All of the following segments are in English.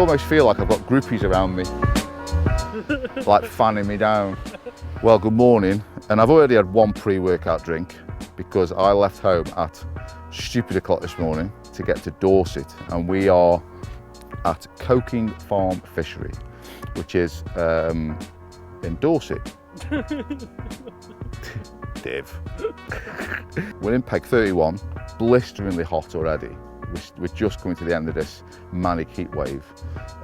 almost feel like I've got groupies around me, like fanning me down. Well, good morning, and I've already had one pre-workout drink because I left home at stupid o'clock this morning to get to Dorset, and we are at Corking Farm Fishery, which is in Dorset. Div. We're in peg 31, blisteringly hot already. We're just coming to the end of this manic heat wave.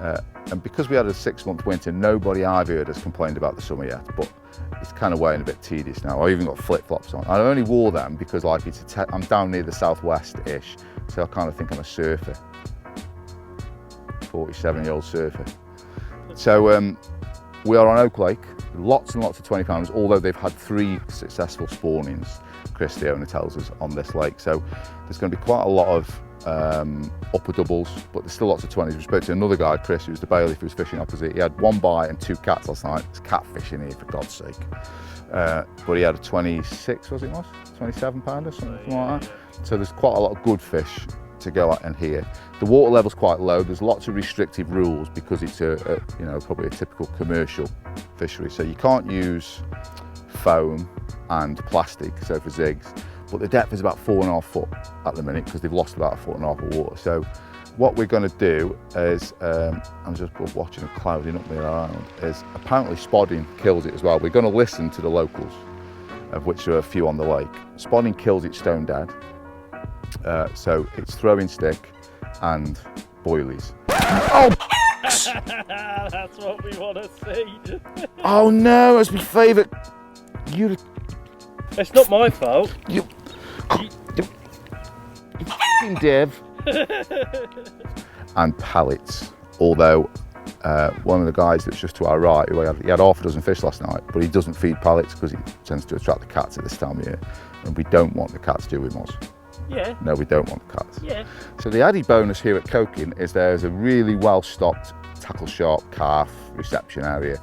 And because we had a 6-month winter, nobody I've heard has complained about the summer yet, but it's kind of weighing a bit tedious now. I even got flip-flops on. I only wore them because like I'm down near the southwest-ish, so I kind of think I'm a surfer. 47-year-old surfer. So we are on Oak Lake, lots and lots of 20-pounders, although they've had 3 successful spawnings, Chris, the owner, tells us, on this lake. So there's going to be quite a lot of upper doubles, but there's still lots of 20s. We spoke to another guy, Chris, who's the bailiff, who was fishing opposite. He had 1 bite and 2 cats last night. It's catfishing here, for God's sake. But he had a 26, 27 pounder, something like that. So there's quite a lot of good fish to go at in here. The water level's quite low. There's lots of restrictive rules because it's probably a typical commercial fishery. So you can't use foam and plastic, so for zigs. But the depth is about 4.5 foot at the minute because they've lost about 1.5 foot of water. So what we're going to do is, I'm just watching a clouding up me around, is apparently spodding kills it as well. We're going to listen to the locals, of which there are a few on the lake. Spodding kills it stone dead. So it's throwing stick and boilies. Oh! That's what we want to see. Oh no, that's my favourite. It's not my fault. You f***ing div. And pellets. Although one of the guys that's just to our right, he had half a dozen fish last night, but he doesn't feed pellets because he tends to attract the cats at this time of year, and we don't want the cats, do we, Moz? Yeah. No, we don't want the cats. Yeah. So the added bonus here at Corking is there's a really well-stocked tackle shop, calf reception area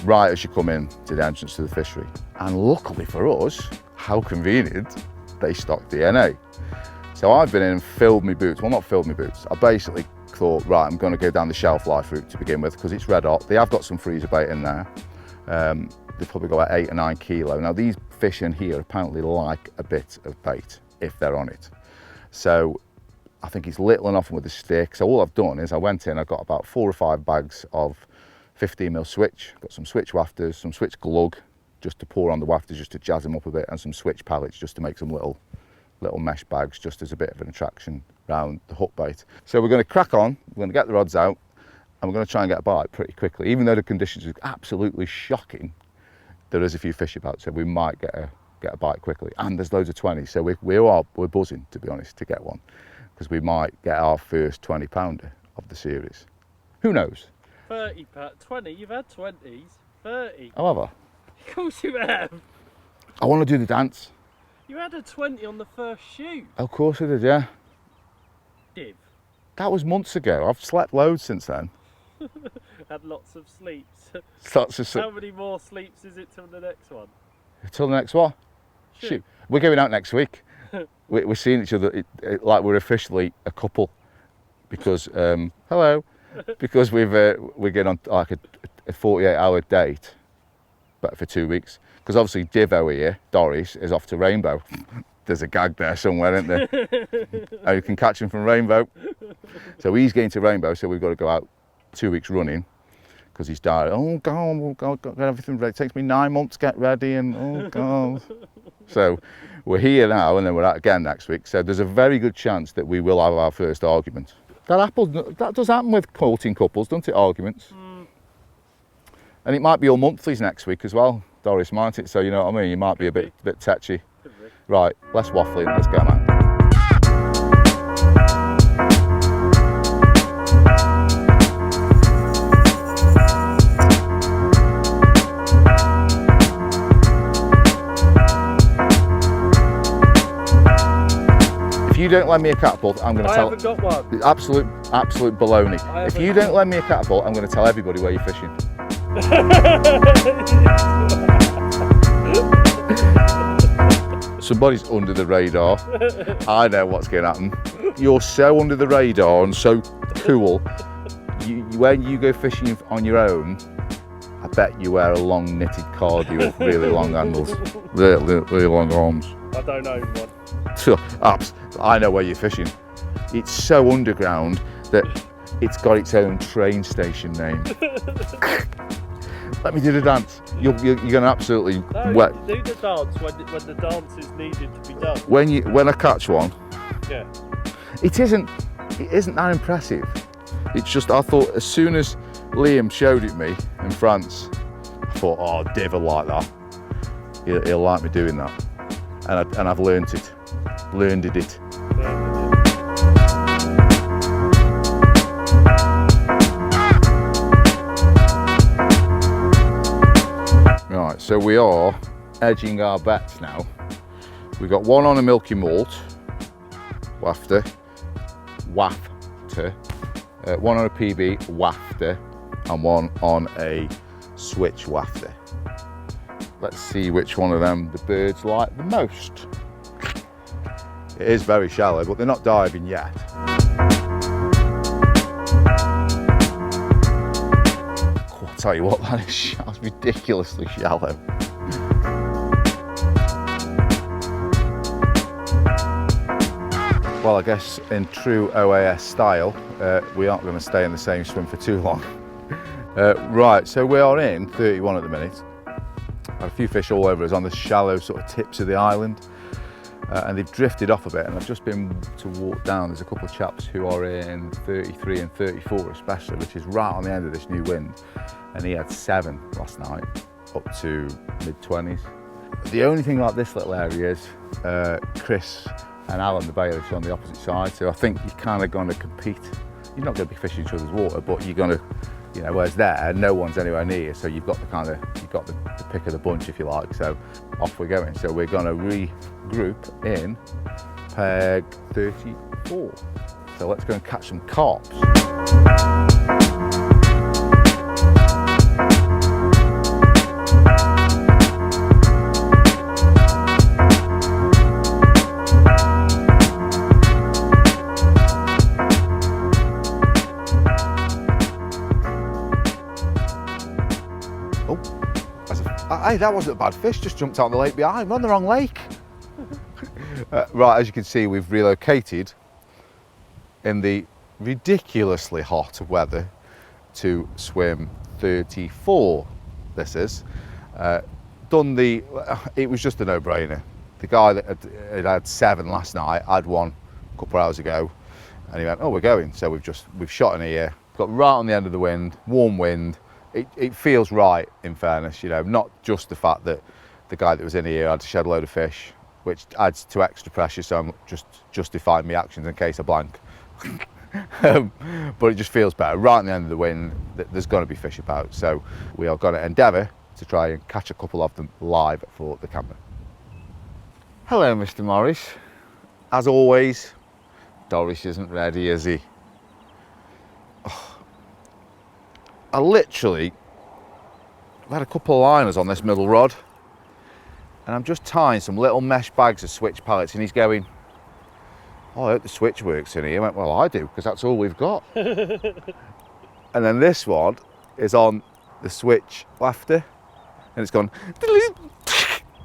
right as you come in to the entrance to the fishery. And luckily for us, how convenient, they stock DNA. So I've been in and filled my boots. Well, not filled my boots. I basically thought, right, I'm going to go down the shelf life route to begin with because it's red hot. They have got some freezer bait in there. They probably go at 8 or 9 kilo. Now these fish in here apparently like a bit of bait if they're on it. So I think it's little and often with a stick. So all I've done is I went in, I got about 4 or 5 bags of 15mm switch, got some switch wafters, some switch glug just to pour on the wafters just to jazz them up a bit, and some switch pellets just to make some little mesh bags just as a bit of an attraction around the hook bait. So we're going to crack on, we're going to get the rods out, and we're going to try and get a bite pretty quickly. Even though the conditions are absolutely shocking, there is a few fish about, so we might get a bite quickly. And there's loads of 20s, so we're buzzing, to be honest, to get one, because we might get our first 20-pounder of the series. Who knows? 30, 20, you've had 20s, 30. Oh, have I? Of course you have. I want to do the dance. You had a 20 on the first shoot. Of course I did, yeah. Div. That was months ago. I've slept loads since then. Had lots of sleeps. Lots of How many more sleeps is it till the next one? Till the next one? Shoot. We're going out next week. We're seeing each other like we're officially a couple because, hello, because we're getting on like a 48-hour date, but for 2 weeks. Because obviously Divo here, Doris, is off to Rainbow. There's a gag there somewhere, isn't there? And you can catch him from Rainbow. So he's getting to Rainbow, so we've got to go out 2 weeks running because he's died. Oh God, we've got to get everything ready. It takes me 9 months to get ready, and oh God. So we're here now, and then we're out again next week. So there's a very good chance that we will have our first argument. That does happen with courting couples, doesn't it? Arguments. Mm. And it might be all monthlies next week as well, Doris, might it? So you know what I mean? You might be a bit tetchy. Right, less waffling, let's go, man. If you don't lend me a catapult, I'm going to tell... I haven't got one. Absolute baloney. If you don't lend me a catapult, I'm going to tell everybody where you're fishing. Somebody's under the radar. I know what's going to happen. You're so under the radar and so cool. when you go fishing on your own, I bet you wear a long knitted cardi with really long handles, really long arms. I don't own one. I know where you're fishing. It's so underground that it's got its own train station name. Let me do the dance. You're going to absolutely wet. Do the dance when the dance is needed to be done. When I catch one, Yeah. it isn't that impressive. It's just, I thought as soon as Liam showed it me in France, I thought, oh, Div will like that. He'll like me doing that. And I've learned it. Right, so we are edging our bets now. We've got one on a milky malt, wafter, one on a PB, wafter, and one on a switch wafter. Let's see which one of them the birds like the most. It is very shallow, but they're not diving yet. I'll tell you what, that's ridiculously shallow. Well, I guess in true OAS style, we aren't going to stay in the same swim for too long. Right, so we are in 31 at the minute. Had a few fish all over us on the shallow sort of tips of the island, and they've drifted off a bit, and I've just been to walk down. There's a couple of chaps who are in 33 and 34 especially, which is right on the end of this new wind, and he had 7 last night, up to mid-20s. The only thing like this little area is Chris and Alan, the bailiffs, are on the opposite side, so I think you're kind of going to compete. You're not going to be fishing each other's water, but you're going to, you know, whereas there, no one's anywhere near, so you've got the pick of the bunch, if you like. So off we're going. So we're going to regroup in peg 34. So let's go and catch some carps. Hey, that wasn't a bad fish, just jumped out on the lake behind. We're on the wrong lake. Right, as you can see, we've relocated in the ridiculously hot weather to swim 34, this is. It was just a no-brainer. The guy that had 7 last night, had one a couple of hours ago, and he went, oh, we're going. So we've shot in here, got right on the end of the wind, warm wind. It feels right, in fairness, you know, not just the fact that the guy that was in here had to shed a load of fish, which adds to extra pressure, so I'm just justifying my actions in case I blank. But it just feels better. Right at the end of the wind, there's going to be fish about, so we are going to endeavour to try and catch a couple of them live for the camera. Hello, Mr. Morris. As always, Doris isn't ready, is he? I literally had a couple of liners on this middle rod, and I'm just tying some little mesh bags of switch pellets, and he's going, oh, I hope the switch works in here. I went, well, I do, because that's all we've got. And then this one is on the switch wafter, and it's gone,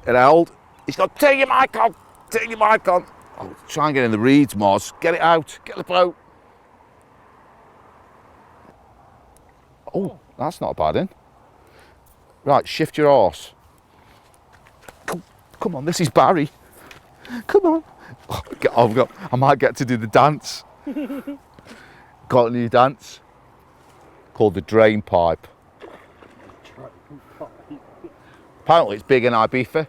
and held. He's gone, turn your mic on, turn your mic on. Oh, try and get in the reeds, Moz. Get it out, get the boat. Oh, that's not a bad one. Right, shift your horse. Come on, this is Barry. Come on. Oh, I might get to do the dance. Got a new dance called the drain pipe. Apparently it's big in Ibiza.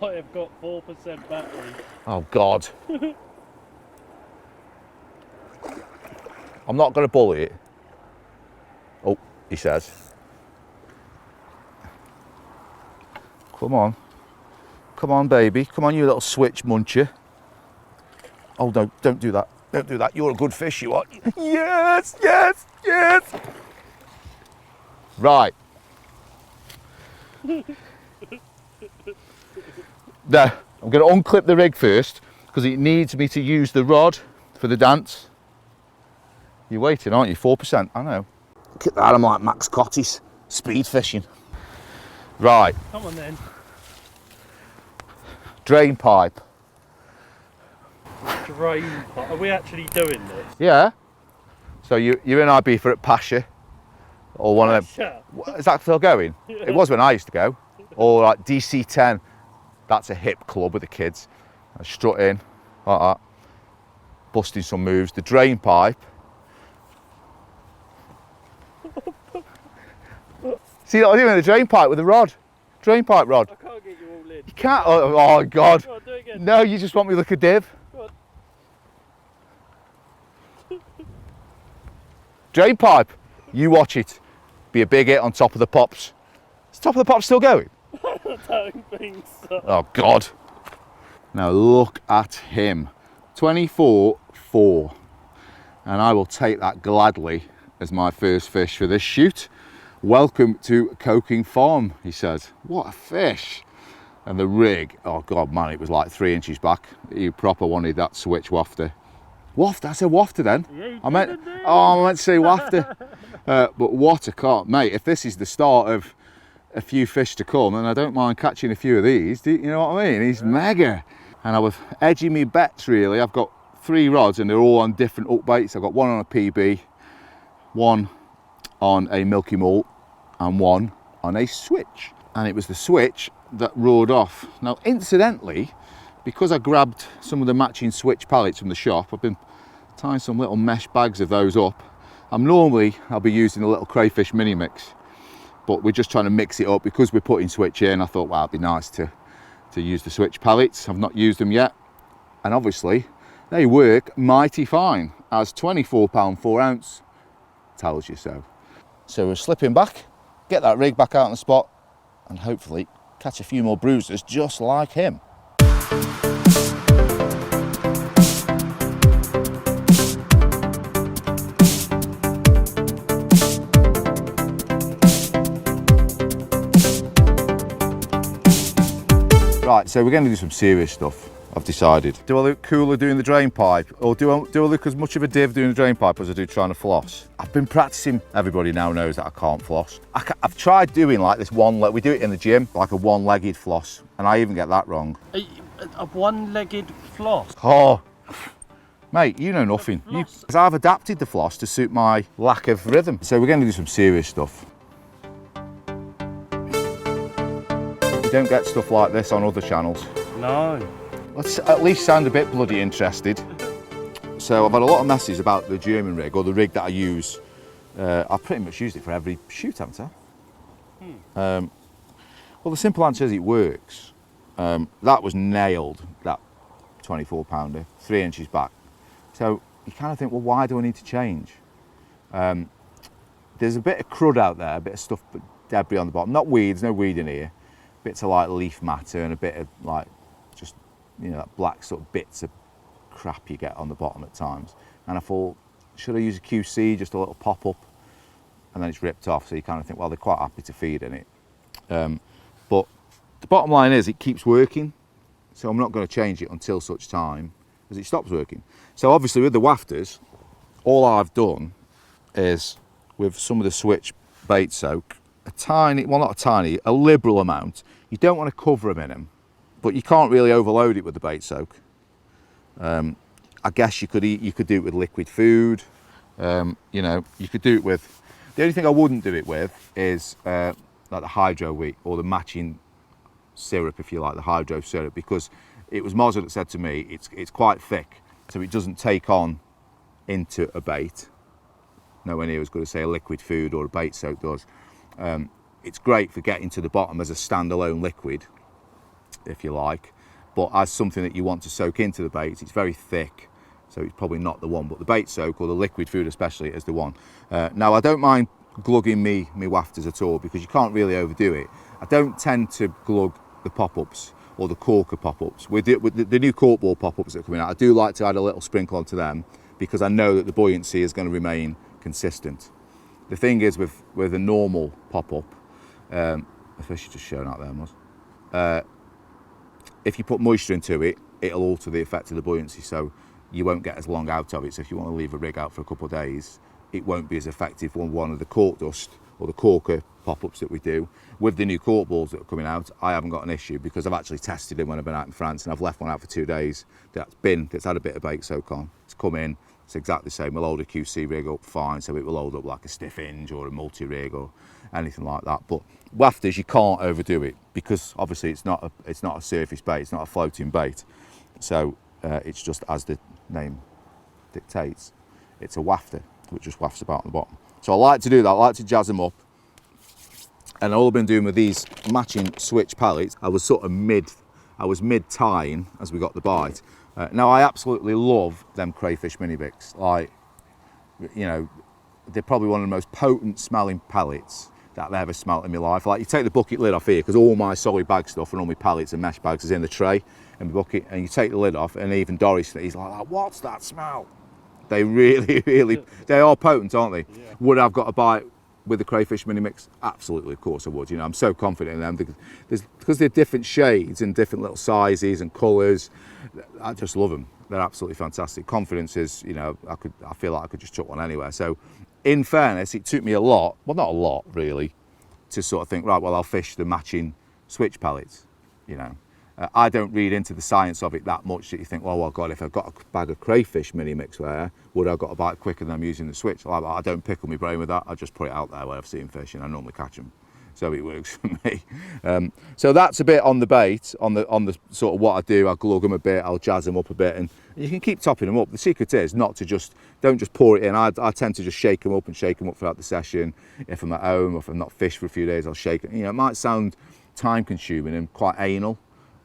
I have got 4% battery. Oh God. I'm not going to bully it. Oh, he says. Come on. Come on, baby. Come on, you little switch muncher. Oh, no, don't do that. Don't do that. You're a good fish, you are. Yes, yes, yes. Right. Now, I'm going to unclip the rig first because it needs me to use the rod for the dance. You're waiting, aren't you? 4%, I know. Look at that, I'm like Max Cotty's speed fishing. Right. Come on then. Drain pipe. Drain pipe. Are we actually doing this? Yeah. So you're in IB for at Pasha, or one of them. Is that still going? Yeah. It was when I used to go. Or like DC10. That's a hip club with the kids. I strut in like that, busting some moves. The drain pipe. See what I'm doing? The drain pipe with the rod. Drain pipe rod. I can't get you all in. You can't. Oh God. Come on, do it again. No, you just want me to look a div. Come on. Drain pipe. You watch it. Be a big hit on top of the pops. Is top of the pops still going? I don't think so. Oh God. Now look at him. 24-4. And I will take that gladly as my first fish for this shoot. Welcome to Corking Farm, he said. What a fish. And the rig, oh God, man, it was like 3 inches back. You proper wanted that switch wafter. Wafter? I said wafter then. Yeah, I meant to say wafter. But what a carp, mate. If this is the start of a few fish to come, and I don't mind catching a few of these, you know what I mean? He's mega. And I was edging me bets really. I've got 3 rods and they're all on different hook baits. I've got one on a PB, one on a Milky Malt, and one on a switch. And it was the switch that roared off. Now incidentally, because I grabbed some of the matching switch pallets from the shop, I've been tying some little mesh bags of those up. I'll be using a little crayfish mini mix, but we're just trying to mix it up because we're putting switch in. I thought, wow, it'd be nice to use the switch pallets. I've not used them yet, and obviously they work mighty fine, as 24 pound 4 ounce tells you so. So we're slipping back, get that rig back out on the spot, and hopefully catch a few more bruisers just like him. Right, so we're going to do some serious stuff, I've decided. Do I look cooler doing the drain pipe, or do I look as much of a div doing the drain pipe as I do trying to floss? I've been practicing. Everybody now knows that I can't floss. I've tried doing like this we do it in the gym, like a one-legged floss, and I even get that wrong. A one-legged floss? Oh, mate, you know nothing. Because I've adapted the floss to suit my lack of rhythm. So we're going to do some serious stuff. You don't get stuff like this on other channels. No. Let's at least sound a bit bloody interested. So I've had a lot of messages about the German rig, or the rig that I use. I've pretty much used it for every shoot, haven't I? Well, the simple answer is it works. That was nailed, that 24 pounder, 3 inches back. So you kind of think, well, why do I need to change? There's a bit of crud out there, a bit of stuff, debris on the bottom. Not weeds, no weed in here. Bits of like leaf matter and a bit of like, just, you know, that black sort of bits of crap you get on the bottom at times. And I thought, should I use a QC, just a little pop-up? And then it's ripped off, so you kind of think, well, they're quite happy to feed in it. But the bottom line is it keeps working, so I'm not going to change it until such time as it stops working. So obviously with the wafters, all I've done is, with some of the switch bait soak, a tiny, well not a tiny, a liberal amount. You don't want to cover them in them, but you can't really overload it with the bait soak. I guess you could do it with liquid food. You know, you could do it with, the only thing I wouldn't do it with is like the hydro wheat, or the matching syrup, if you like, the hydro syrup, because it was Mozza that said to me, it's quite thick, so it doesn't take on into a bait. Nowhere near as good as say a liquid food or a bait soak does. It's great for getting to the bottom as a standalone liquid, if you like, but as something that you want to soak into the baits, it's very thick, so it's probably not the one. But the bait soak, or the liquid food especially, is the one. Now I don't mind glugging me wafters at all, because you can't really overdo it. I don't tend to glug the pop-ups or the corker pop-ups. With the new corkball pop-ups that are coming out, I do like to add a little sprinkle onto them, because I know that the buoyancy is going to remain consistent. The thing is with a normal pop-up, the fish is just showing out there, Moz. If you put moisture into it, it'll alter the effect of the buoyancy. So you won't get as long out of it. So if you want to leave a rig out for a couple of days, it won't be as effective on one of the cork dust or the corker pop-ups that we do. With the new cork balls that are coming out, I haven't got an issue because I've actually tested them when I've been out in France, and I've left one out for 2 days that's had a bit of bake soak on. It's come in, it's exactly the same. We'll hold a QC rig up fine, so it will hold up like a stiff hinge or a multi-rig or anything like that. But wafters, you can't overdo it because obviously it's not a surface bait, it's not a floating bait. So it's just as the name dictates, it's a wafter which just wafts about on the bottom. So I like to do that, I like to jazz them up. And all I've been doing with these matching switch pallets, I was mid tying as we got the bite. Now I absolutely love them crayfish mini bics. Like, you know, they're probably one of the most potent smelling pellets that I've ever smelt in my life. Like, you take the bucket lid off here, because all my solid bag stuff and all my pallets and mesh bags is in the tray in the bucket, and you take the lid off, and even Doris, he's like, what's that smell? They really, really, they are potent, aren't they? Yeah. Would I've got a bite with the crayfish mini mix? Absolutely, of course I would. You know, I'm so confident in them because they're different shades and different little sizes and colours. I just love them. They're absolutely fantastic. Confidence is, you know, I feel like I could just chuck one anywhere. So, in fairness, it took me a lot, well, not a lot really, to sort of think, right, well, I'll fish the matching switch pellets, you know. I don't read into the science of it that much that you think, well, God, if I've got a bag of crayfish mini mix there, would I got a bite quicker than I'm using the switch? I don't pickle my brain with that. I just put it out there where I've seen fish and I normally catch them. So it works for me. So that's a bit on the bait, on the sort of what I do. I'll glug them a bit, I'll jazz them up a bit, and you can keep topping them up. The secret is not to don't just pour it in. I tend to just shake them up throughout the session. If I'm at home or if I'm not fished for a few days, I'll shake it. You know, it might sound time consuming and quite anal,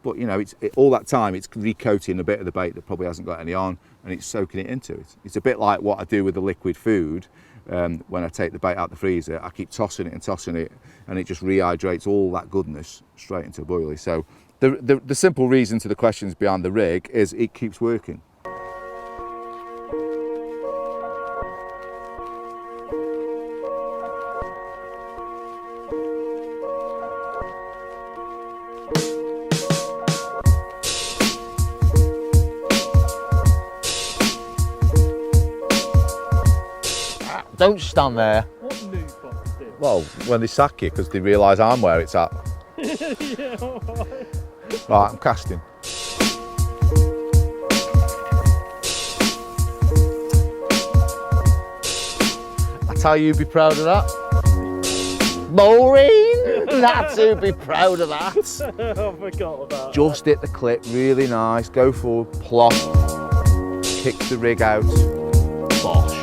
but you know, all that time it's recoating a bit of the bait that probably hasn't got any on, and it's soaking it into it. It's a bit like what I do with the liquid food. When I take the bait out the freezer, I keep tossing it, and it just rehydrates all that goodness straight into a boilie. So the simple reason to the questions behind the rig is it keeps working. Don't stand there. What news box did? Well, when they sack you because they realise I'm where it's at. Yeah, all right. Right, I'm casting. I tell you, you'd be proud of that. Maureen, that's who'd be proud of that. I forgot about Just hit the clip, really nice. Go forward, plop. Kick the rig out. Bosh.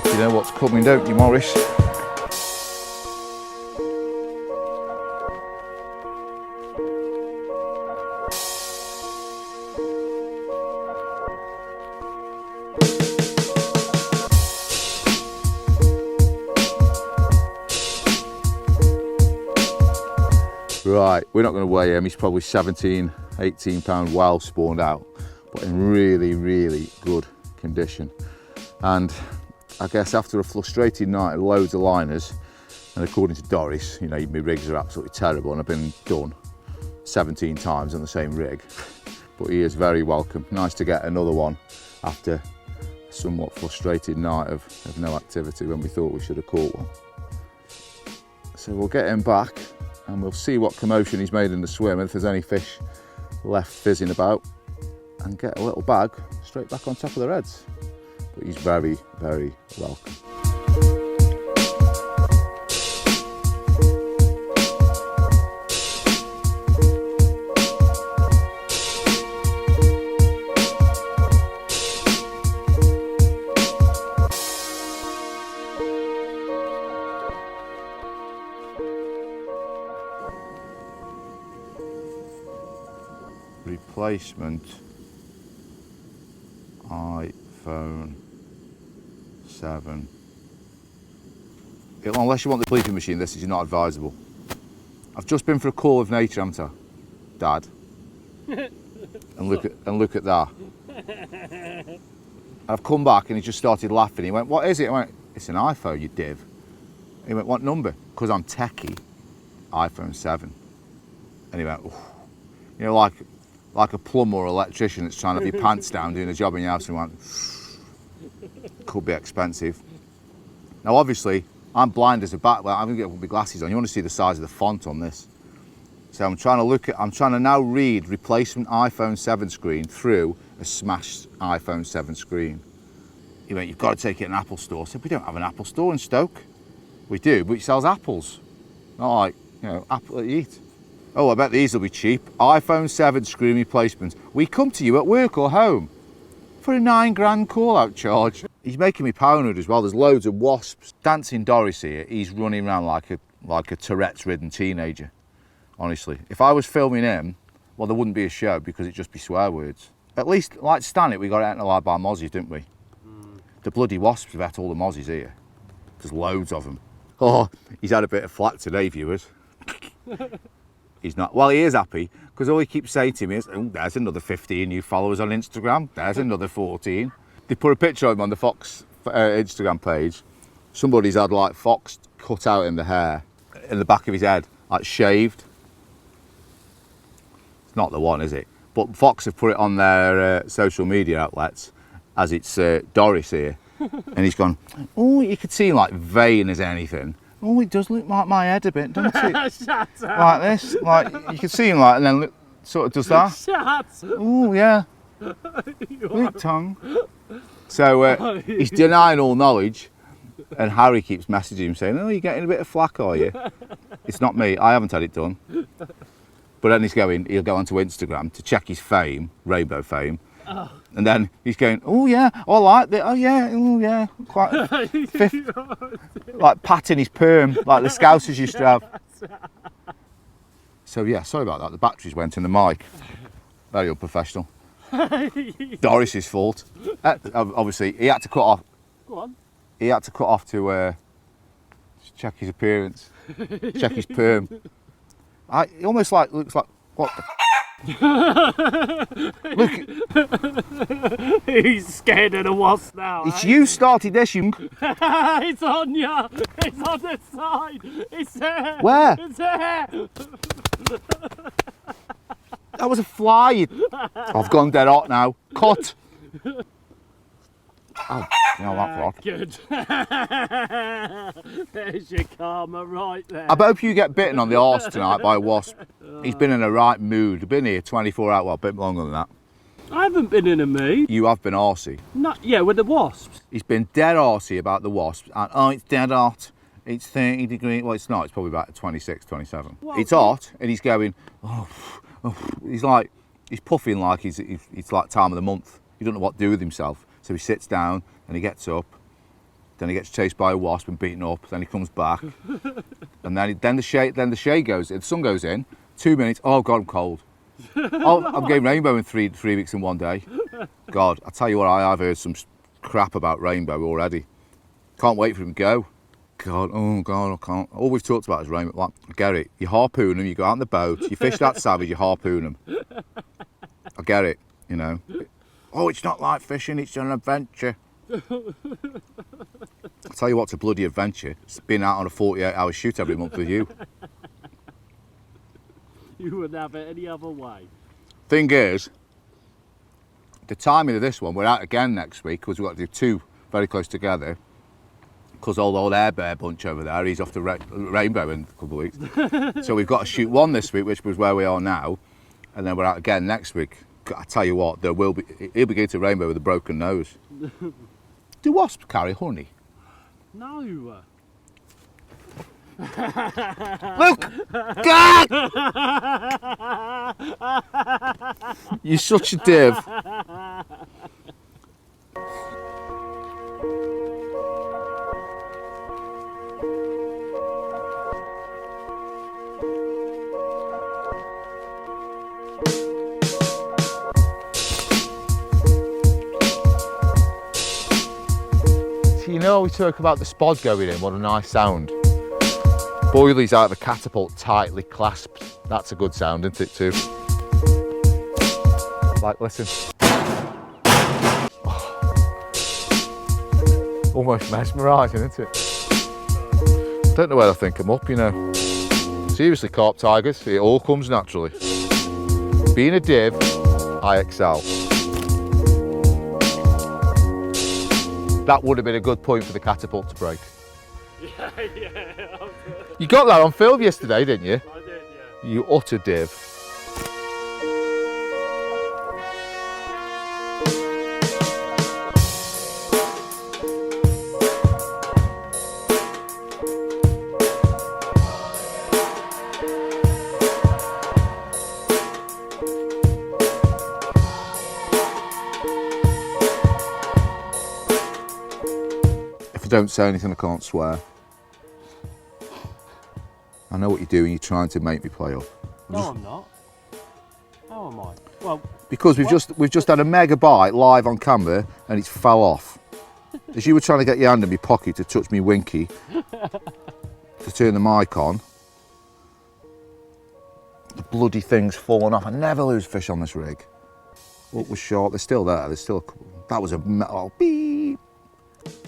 You know what's coming, don't you, Morris? Right, we're not going to weigh him. He's probably 17, 18 pound well spawned out, but in really, really good condition. And I guess after a frustrating night of loads of liners, and according to Doris, you know, my rigs are absolutely terrible, and I've been done 17 times on the same rig, but he is very welcome. Nice to get another one after a somewhat frustrated night of no activity when we thought we should have caught one. So we'll get him back and we'll see what commotion he's made in the swim, and if there's any fish left fizzing about, and get a little bag straight back on top of their heads. But he's very, very welcome. replacement iPhone 7. Unless you want the bleeping machine, this is not advisable. I've just been for a call of nature, haven't I, Dad? And look at that. I've come back and he just started laughing. He went, "What is it?" I went, "It's an iPhone, you div." He went, "What number?" Because I'm techie, iPhone 7. And he went, "Oof." You know, like a plumber or electrician that's trying to have your pants down doing a job in your house, and he went, "Could be expensive." Now, obviously, I'm blind as a bat. Well, I'm gonna get my glasses on. You want to see the size of the font on this. So I'm trying to now read replacement iPhone 7 screen through a smashed iPhone 7 screen. He went, "You've got to take it in an Apple store." I said, "We don't have an Apple store in Stoke." "We do, but it sells apples. Not like, you know, apple that you eat." "Oh, I bet these will be cheap. iPhone 7 screen replacement. We come to you at work or home for a £9 call out charge." He's making me paranoid as well. There's loads of wasps. Dancing Doris here, he's running around like a Tourette's-ridden teenager. Honestly, if I was filming him, well, there wouldn't be a show because it'd just be swear words. At least, like Stanley, we got analysed by mozzies, didn't we? The bloody wasps have ate all the mozzies here. There's loads of them. Oh, he's had a bit of flack today, viewers. He's not. Well, he is happy because all he keeps saying to me is, "Oh, there's another 15 new followers on Instagram. There's another 14. They put a picture of him on the Fox Instagram page. Somebody's had like Fox cut out in the hair, in the back of his head, like shaved. It's not the one, is it? But Fox have put it on their social media outlets as it's Doris here. And he's gone, "Oh, you could see like vain as anything. Oh, it does look like my head a bit, doesn't it?" Shut up. Like this, like you can see him like, and then look, sort of does that. Shut up. Oh yeah. Look, Tong. So he's denying all knowledge, and Harry keeps messaging him saying, "Oh, you're getting a bit of flack, are you?" It's not me. I haven't had it done. But then he'll go onto Instagram to check his fame, rainbow fame. Oh. And then he's going, "Oh yeah, I like that. Oh yeah, quite like patting his perm, like the Scousers used to have." So yeah, sorry about that. The batteries went in the mic. Very unprofessional. Doris's fault. Obviously, he had to cut off. Go on. He had to cut off to check his appearance, check his perm. He almost looks like what? Look, he's scared of the wasp now. It's you started this, you. It's on you. It's on the side. It's there. Where? It's there. That was a fly. I've gone dead hot now. Cut. Oh, you know that frog. Good. There's your karma right there. I hope you get bitten on the arse tonight by a wasp. He's been in a right mood. He's been here 24 hours, well, a bit longer than that. I haven't been in a mood. You have been arsey. Not, yeah, with the wasps. He's been dead arsey about the wasps. And, "Oh, it's dead hot. It's 30 degrees. Well, it's not. It's probably about 26, 27. Well, it's hot, and he's going, oh. He's puffing like it's like time of the month. He doesn't know what to do with himself. So he sits down and he gets up. Then he gets chased by a wasp and beaten up. Then he comes back, and then the shade goes. The sun goes in. 2 minutes. Oh God, I'm cold. Oh, I'm getting rainbow in three weeks in one day. God, I tell you what, I've heard some crap about rainbow already. Can't wait for him to go. God, oh God, I can't. All we've talked about is rainbow. Like, I get it. You harpoon them. You go out on the boat. You fish that savage. You harpoon them. I get it. You know. Oh, it's not like fishing. It's an adventure. I'll tell you what's a bloody adventure. It's being out on a 48-hour shoot every month with you. You wouldn't have it any other way. Thing is, the timing of this one, we're out again next week because we've got to do two very close together. Because old Air Bear bunch over there, he's off to Rainbow in a couple of weeks. So we've got to shoot one this week, which was where we are now, and then we're out again next week. I tell you what, he'll be going to Rainbow with a broken nose. Do wasps carry honey? No. Look! God! You're such a div. So you know we talk about the spod going in, what a nice sound. Boilies out of a catapult tightly clasped. That's a good sound, isn't it too? Like, listen. Almost mesmerising, isn't it? Don't know where I think I'm up, you know. Seriously, carp tigers, it all comes naturally. Being a div, I excel. That would have been a good point for the catapult to break. Yeah. You got that on film yesterday, didn't you? I did, yeah. You utter div. If I don't say anything, I can't swear. I know what you're doing, you're trying to make me play up. No, I'm not. How am I? Well, because we've just had a mega bite live on camera and it's fell off. As you were trying to get your hand in my pocket to touch me winky to turn the mic on, the bloody thing's fallen off. I never lose fish on this rig. What was short? They're still there. There's still a couple. That was a metal beep.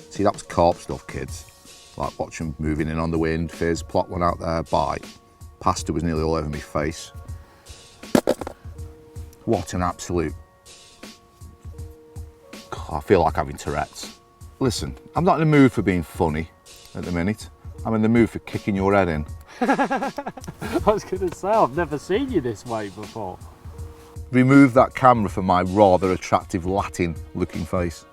See, that was carp stuff, kids. Like watch them moving in on the wind, fizz, plot one out there, bite. Pasta was nearly all over my face. What an absolute... God, I feel like having Tourette's. Listen, I'm not in the mood for being funny at the minute. I'm in the mood for kicking your head in. I was going to say, I've never seen you this way before. Remove that camera from my rather attractive Latin looking face.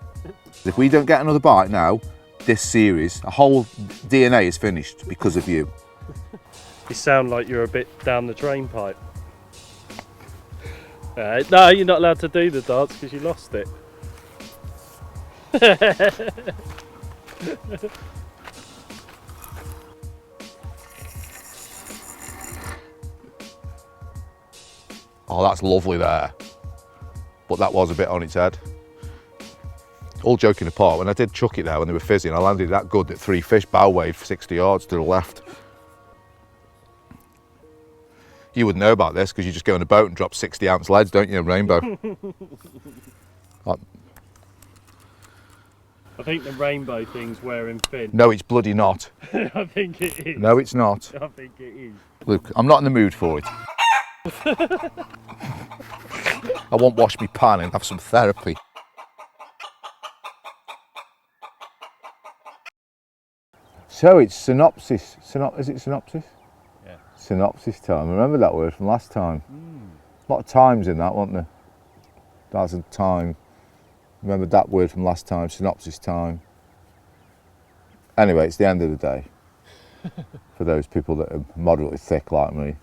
If we don't get another bite now, this series, a whole DNA is finished because of you. You sound like you're a bit down the drain pipe. No, you're not allowed to do the dance because you lost it. Oh, that's lovely there. But that was a bit on its head. All joking apart, when I did chuck it there when they were fizzing, I landed that good that 3 fish bow waved 60 yards to the left. You would know about this because you just go in a boat and drop 60-ounce leads, don't you, Rainbow? I think the rainbow thing's wearing thin. No, it's bloody not. I think it is. No, it's not. I think it is. Look, I'm not in the mood for it. I won't wash my pan and have some therapy. So it's synopsis. Is it synopsis? Yeah. Synopsis time. I remember that word from last time. A lot of times in that, wasn't there? That's a time. Remember that word from last time, synopsis time. Anyway, it's the end of the day for those people that are moderately thick like me.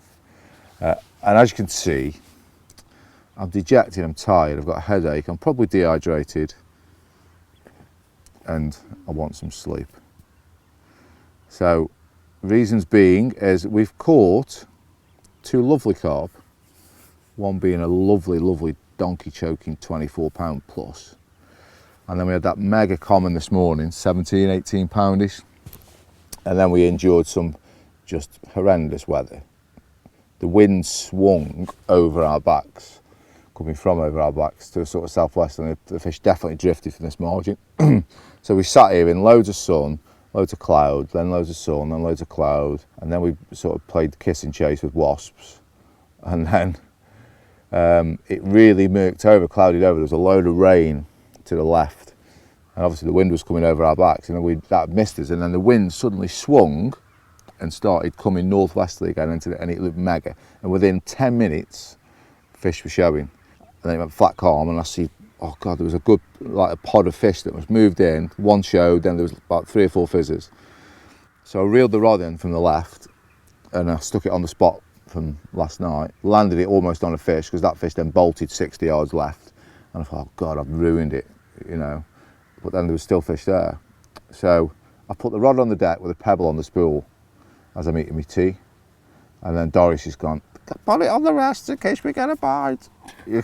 And as you can see, I'm dejected, I'm tired, I've got a headache, I'm probably dehydrated, and I want some sleep. So, reasons being is we've caught 2 lovely carp, one being a lovely, lovely donkey choking 24 pound plus. And then we had that mega common this morning, 17, 18 poundish. And then we endured some just horrendous weather. The wind swung over our backs, coming from over our backs to a sort of southwest, and the fish definitely drifted from this margin. So we sat here in loads of sun, loads of cloud, then loads of sun, then loads of cloud, and then we sort of played kiss and chase with wasps. And then it really murked over, clouded over. There was a load of rain to the left, and obviously the wind was coming over our backs, and that missed us. And then the wind suddenly swung and started coming northwesterly again, and it looked mega. And within 10 minutes, fish were showing. And then it went flat calm, and I see, oh God, there was a good, like a pod of fish that was moved in. One showed, then there was about 3 or 4 fizzers. So I reeled the rod in from the left, and I stuck it on the spot from last night. Landed it almost on a fish, because that fish then bolted 60 yards left. And I thought, oh God, I've ruined it, you know. But then there was still fish there. So I put the rod on the deck with a pebble on the spool as I'm eating my tea. And then Doris has gone, put it on the rest in case we get a bite. I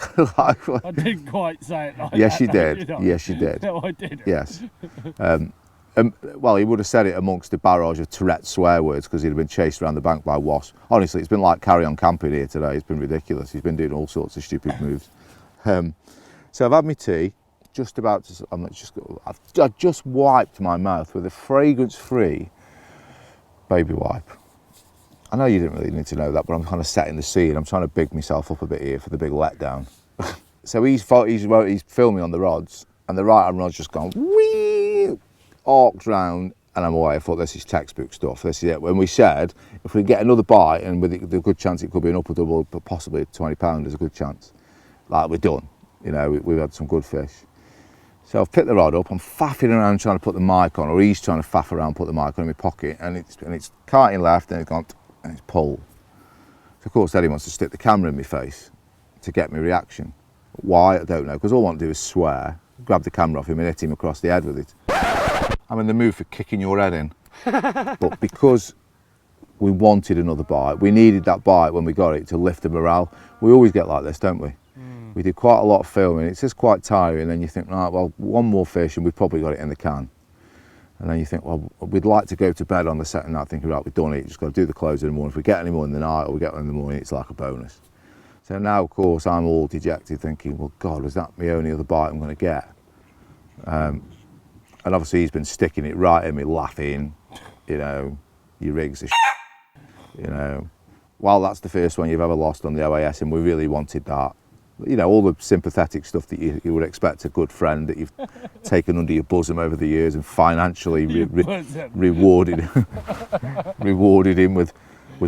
didn't quite say it like yes, that. you did. Did I? Yes, you did. No, I didn't. Yes. Well, he would have said it amongst the barrage of Tourette swear words because he'd have been chased around the bank by wasps. Honestly, it's been like carry-on camping here today. It's been ridiculous. He's been doing all sorts of stupid moves. So I've had my tea, just about to, I've just wiped my mouth with a fragrance-free baby wipe. I know you didn't really need to know that, but I'm kind of setting the scene. I'm trying to big myself up a bit here for the big letdown. So he's filming on the rods, and the right-hand rod's just gone, whee, arced round, and I'm away. I thought, this is textbook stuff. This is it. When we said, if we get another bite, and with the good chance it could be an upper double, but possibly 20 pound, there's a good chance. Like, we're done. You know, we've had some good fish. So I've picked the rod up, I'm faffing around trying to put the mic on, or he's trying to faff around, put the mic on in my pocket, and it's carting left, and it's gone, and it's pulled. So of course, then he wants to stick the camera in my face to get me reaction. Why, I don't know, because all I want to do is swear, grab the camera off him and hit him across the head with it. I'm in the mood for kicking your head in. But because we wanted another bite, we needed that bite when we got it to lift the morale. We always get like this, don't we? We did quite a lot of filming. It's just quite tiring, and then you think, right, well, one more fish and we've probably got it in the can. And then you think, well, we'd like to go to bed on the second night thinking, right, we've done it, just got to do the close in the morning. If we get any more in the night or we get one in the morning, it's like a bonus. So now, of course, I'm all dejected thinking, well, God, was that my only other bite I'm going to get? And obviously he's been sticking it right in me, laughing, you know, your rigs are you know. Well, that's the first one you've ever lost on the OAS, and we really wanted that. You know, all the sympathetic stuff that you would expect a good friend that you've taken under your bosom over the years and financially rewarded him with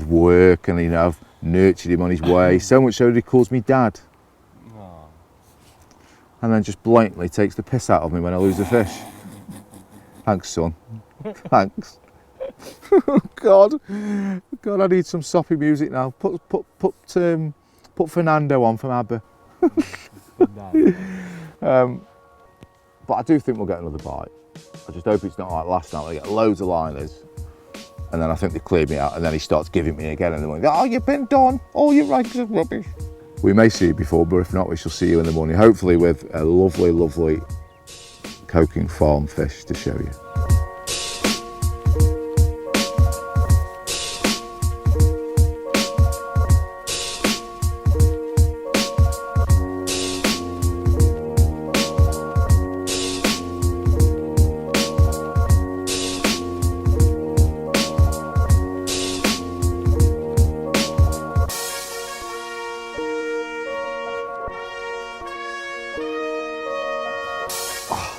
work, and, you know, I've nurtured him on his way, so much so that he calls me dad. Aww. And then just blatantly takes the piss out of me when I lose a fish. Thanks, son. Thanks. Oh, God, I need some soppy music now. Put Fernando on from ABBA. But I do think we'll get another bite. I just hope it's not like last night. I get loads of liners, and then I think they cleared me out, and then he starts giving me again in the morning. Oh, you've been done. All your rigs are rubbish. We may see you before, but if not, we shall see you in the morning, hopefully with a lovely, lovely corking farm fish to show you.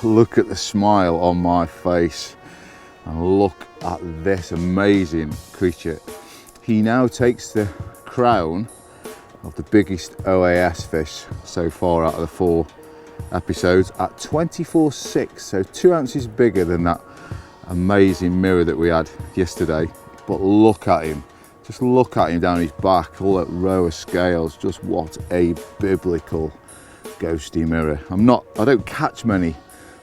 Look at the smile on my face, and look at this amazing creature. He now takes the crown of the biggest OAS fish so far out of the 4 episodes at 24.6, so 2 ounces bigger than that amazing mirror that we had yesterday. But look at him, just look at him down his back, all that row of scales. Just what a biblical ghosty mirror. I don't catch many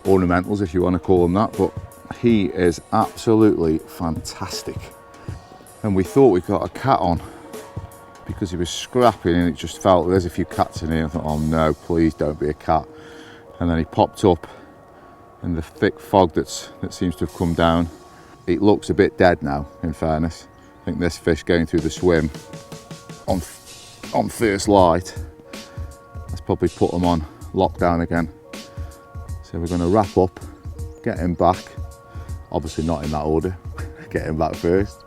ornamentals, if you want to call them that, but he is absolutely fantastic. And we thought we got a cat on because he was scrapping, and it just felt there's a few cats in here. I thought, oh no, please don't be a cat. And then he popped up in the thick fog that seems to have come down. It looks a bit dead now, in fairness. I think this fish going through the swim on first light has probably put him on lockdown again. So we're going to wrap up, get him back, obviously not in that order, get him back first,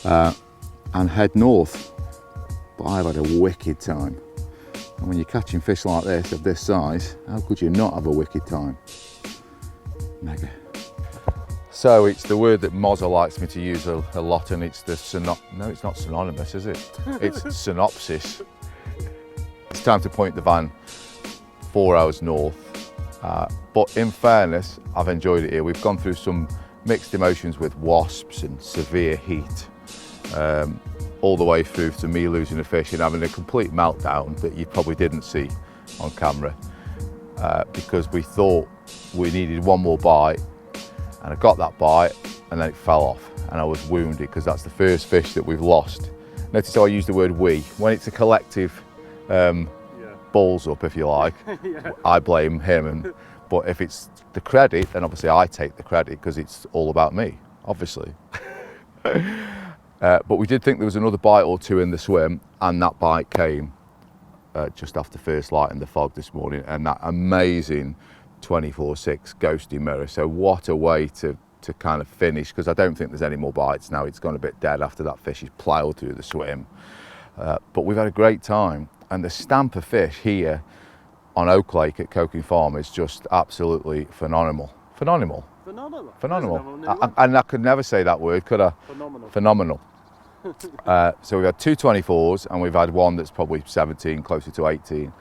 and head north. But I've had a wicked time. And when you're catching fish like this, of this size, how could you not have a wicked time? Mega. So it's the word that Mozza likes me to use a lot, and it's the no, it's not synonymous, is it? It's synopsis. It's time to point the van 4 hours north. But in fairness, I've enjoyed it here. We've gone through some mixed emotions with wasps and severe heat, all the way through to me losing a fish and having a complete meltdown that you probably didn't see on camera, because we thought we needed one more bite, and I got that bite and then it fell off, and I was wounded because that's the first fish that we've lost. Notice how I use the word we. When it's a collective balls up, if you like, yeah. I blame him, But if it's the credit, then obviously I take the credit because it's all about me, obviously. But we did think there was another bite or two in the swim, and that bite came just after first light in the fog this morning, and that amazing 24/6 ghosty mirror. So what a way to kind of finish, because I don't think there's any more bites now. It's gone a bit dead after that fish is ploughed through the swim. But we've had a great time, and the stamp of fish here on Oak Lake at Corking Farm is just absolutely phenomenal. Phenomenal. Phenomenal. Phenomenal. And I could never say that word, could I? Phenomenal. Phenomenal. So we've had two 24s, and we've had one that's probably 17, closer to 18.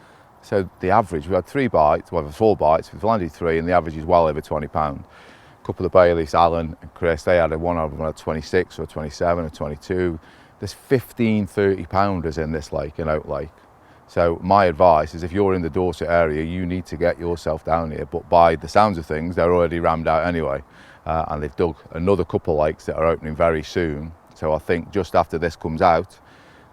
So the average, we had 3 bites, well, 4 bites, we've landed 3, and the average is well over £20. A couple of Baileys, Alan and Chris, they had one of them had 26 or 27 or 22. There's 15 30-pounders in this lake, in Oak Lake. So my advice is, if you're in the Dorset area, you need to get yourself down here. But by the sounds of things, they're already rammed out anyway. And they've dug another couple of lakes that are opening very soon. So I think just after this comes out,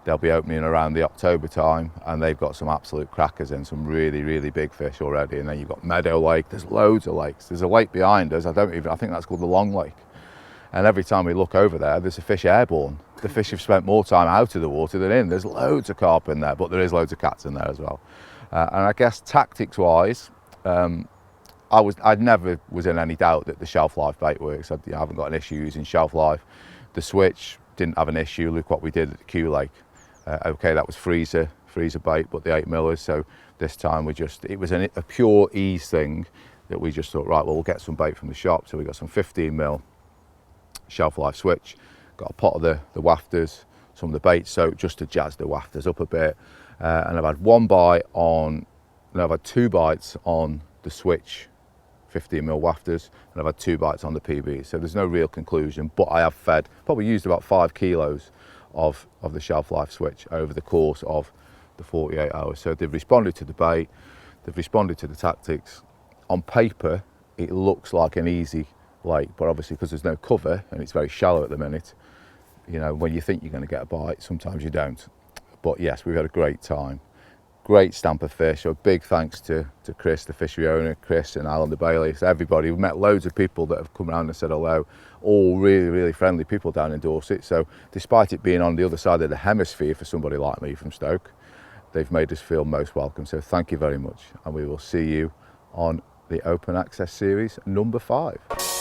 they'll be opening around the October time, and they've got some absolute crackers and some really, really big fish already. And then you've got Meadow Lake, there's loads of lakes. There's a lake behind us, I think that's called the Long Lake. And every time we look over there, there's a fish airborne. The fish have spent more time out of the water than in. There's loads of carp in there, but there is loads of cats in there as well. And I guess tactics-wise, I never was in any doubt that the shelf life bait works. I haven't got an issue using shelf life. The switch didn't have an issue. Look what we did at the Q Lake. Okay, that was freezer bait, but the 8mm. So this time it was a pure ease thing that we just thought, right, well, we'll get some bait from the shop. So we got some 15mm shelf life switch, got a pot of the wafters, some of the bait soak just to jazz the wafters up a bit. And I've had 2 bites on the switch 15mm wafters, and I've had 2 bites on the PB. So there's no real conclusion, but I have probably used about 5 kilos of the shelf life switch over the course of the 48 hours. So they've responded to the bait, they've responded to the tactics. On paper, it looks like an easy lake, but obviously because there's no cover and it's very shallow at the minute, you know, when you think you're going to get a bite, sometimes you don't. But yes, we've had a great time. Great stamp of fish. So big thanks to Chris, the fishery owner, Chris and Alan the Baileys, everybody. We've met loads of people that have come around and said hello, all really, really friendly people down in Dorset. So despite it being on the other side of the hemisphere for somebody like me from Stoke, they've made us feel most welcome. So thank you very much. And we will see you on the Open Access Series number 5.